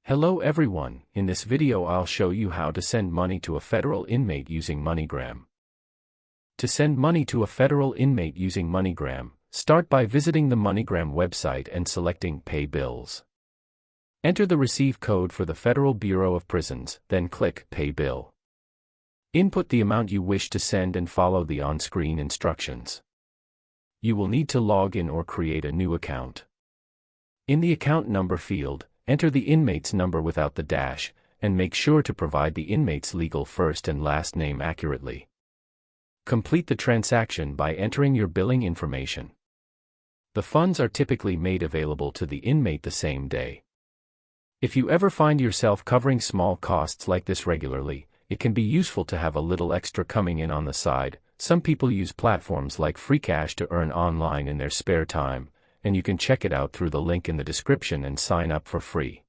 Hello everyone, in this video I'll show you how to send money to a federal inmate using MoneyGram. To send money to a federal inmate using MoneyGram, start by visiting the MoneyGram website and selecting Pay Bills. Enter the receive code for the Federal Bureau of Prisons, then click Pay Bill. Input the amount you wish to send and follow the on-screen instructions. You will need to log in or create a new account. In the account number field, enter the inmate's number without the dash, and make sure to provide the inmate's legal first and last name accurately. Complete the transaction by entering your billing information. The funds are typically made available to the inmate the same day. If you ever find yourself covering small costs like this regularly, it can be useful to have a little extra coming in on the side. Some people use platforms like FreeCash to earn online in their spare time, and you can check it out through the link in the description and sign up for free.